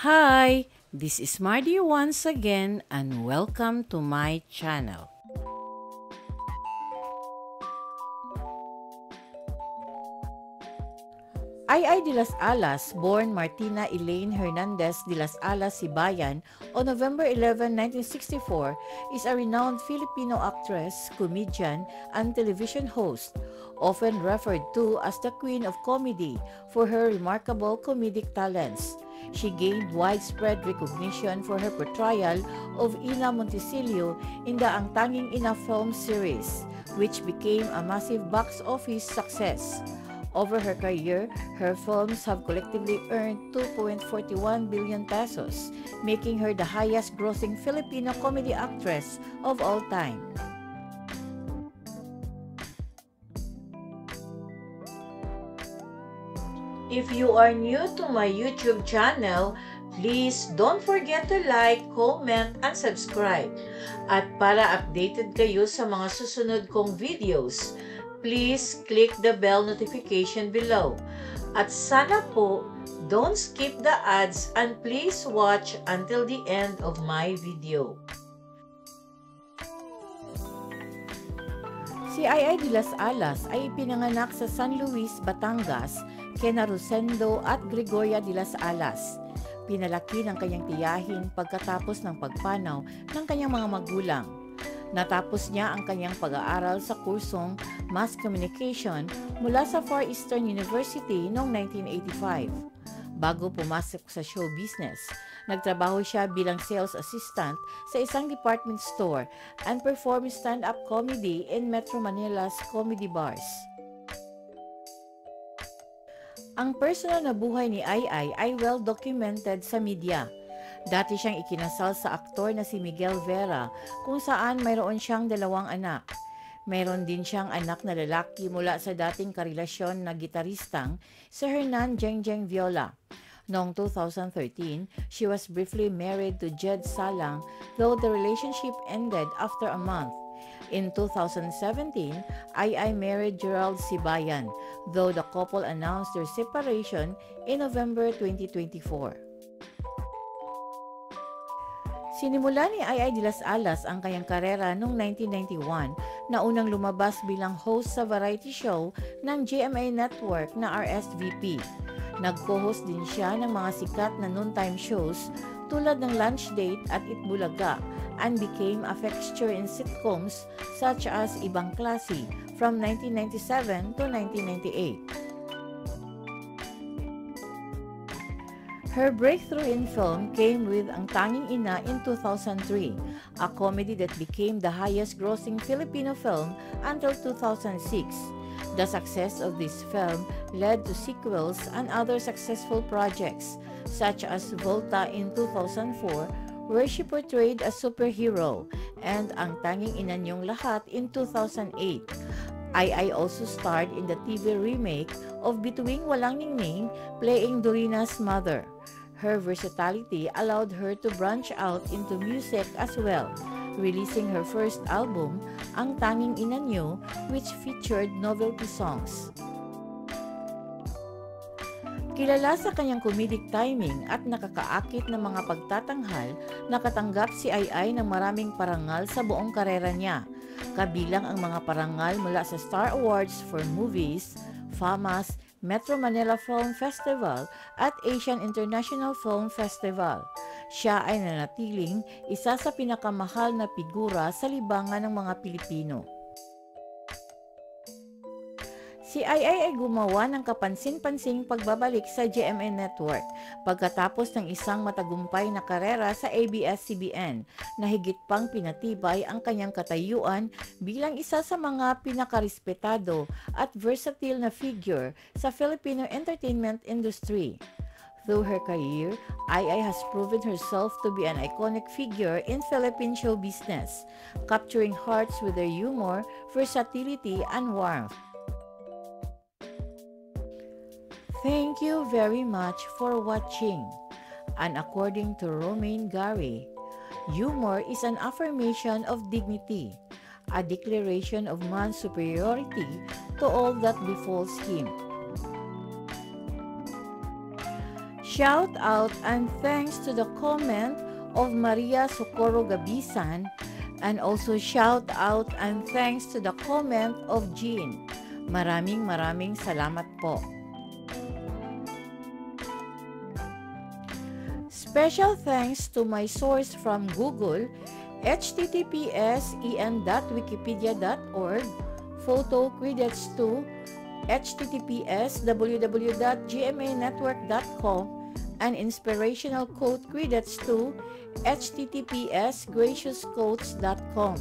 Hi, this is Mardy once again and welcome to my channel. Ay de las Alas, born Martina Elaine Hernandez de las Alas Sibayan on November 11, 1964, is a renowned Filipino actress, comedian, and television host, often referred to as the Queen of Comedy for her remarkable comedic talents. She gained widespread recognition for her portrayal of Ina Monticello in the Ang Tanging Ina film series, which became a massive box office success. Over her career, her films have collectively earned 2.41 billion pesos, making her the highest-grossing Filipino comedy actress of all time. If you are new to my YouTube channel, please don't forget to like, comment, and subscribe. At para updated kayo sa mga susunod kong videos, please click the bell notification below. At sana po, don't skip the ads and please watch until the end of my video. Si Ay de las Alas ay ipinanganak sa San Luis, Batangas, kina Rosendo at Gregoria de las Alas. Pinalaki ng kanyang tiyahin pagkatapos ng pagpanaw ng kanyang mga magulang. Natapos niya ang kanyang pag-aaral sa kursong Mass Communication mula sa Far Eastern University noong 1985. Bago pumasok sa show business, nagtrabaho siya bilang sales assistant sa isang department store and performed stand-up comedy in Metro Manila's comedy bars. Ang personal na buhay ni ay well documented sa media. Dati siyang ikinasal sa aktor na si Miguel Vera kung saan mayroon siyang 2 anak. Mayroon din siyang anak na lalaki mula sa dating karelasyon na gitaristang si Hernan Jengjeng Viola. Noong 2013, she was briefly married to Jed Salang, though the relationship ended after a month. In 2017, Ay married Gerald Sibayan, though the couple announced their separation in November 2024. Sinimula ni Ay de las Alas ang kanyang karera noong 1991 na unang lumabas bilang host sa variety show ng GMA Network na RSVP. Nag-co-host din siya ng mga sikat na noontime shows tulad ng Lunch Date at Itbulaga and became a fixture in sitcoms such as Ibang Klase from 1997 to 1998. Her breakthrough in film came with Ang Tanging Ina in 2003, a comedy that became the highest-grossing Filipino film until 2006. The success of this film led to sequels and other successful projects, such as Volta in 2004, where she portrayed a superhero, and Ang Tanging Ina Niyong Lahat in 2008. Ay also starred in the TV remake of Bituing Walang Ningning, playing Dorina's mother. Her versatility allowed her to branch out into music as well, releasing her first album, Ang Tanging Ina Niyo, which featured novelty songs. Kilala sa kanyang comedic timing at nakakaakit na mga pagtatanghal, nakatanggap si Ay ng maraming parangal sa buong karera niya, kabilang ang mga parangal mula sa Star Awards for Movies, FAMAS, Metro Manila Film Festival at Asian International Film Festival. Siya ay nanatiling isa sa pinakamahal na figura sa libangan ng mga Pilipino. Si Ay gumawa ng kapansin-pansing pagbabalik sa GMA Network pagkatapos ng isang matagumpay na karera sa ABS-CBN na higit pang pinatibay ang kanyang katayuan bilang isa sa mga pinakarespetado at versatile na figure sa Filipino entertainment industry. Through her career, Ay has proven herself to be an iconic figure in Philippine show business, capturing hearts with her humor, versatility, and warmth. Thank you very much for watching. And according to Romain Gary, humor is an affirmation of dignity, a declaration of man's superiority to all that befalls him. Shout out and thanks to the comment of Maria Socorro Gabisan, and also shout out and thanks to the comment of Jean. Maraming salamat po. Special thanks to my source from Google, https://en.wikipedia.org, photo Quidditch2, https www.gmanetwork.com, and inspirational quote Quidditch2, https graciousquotes.com.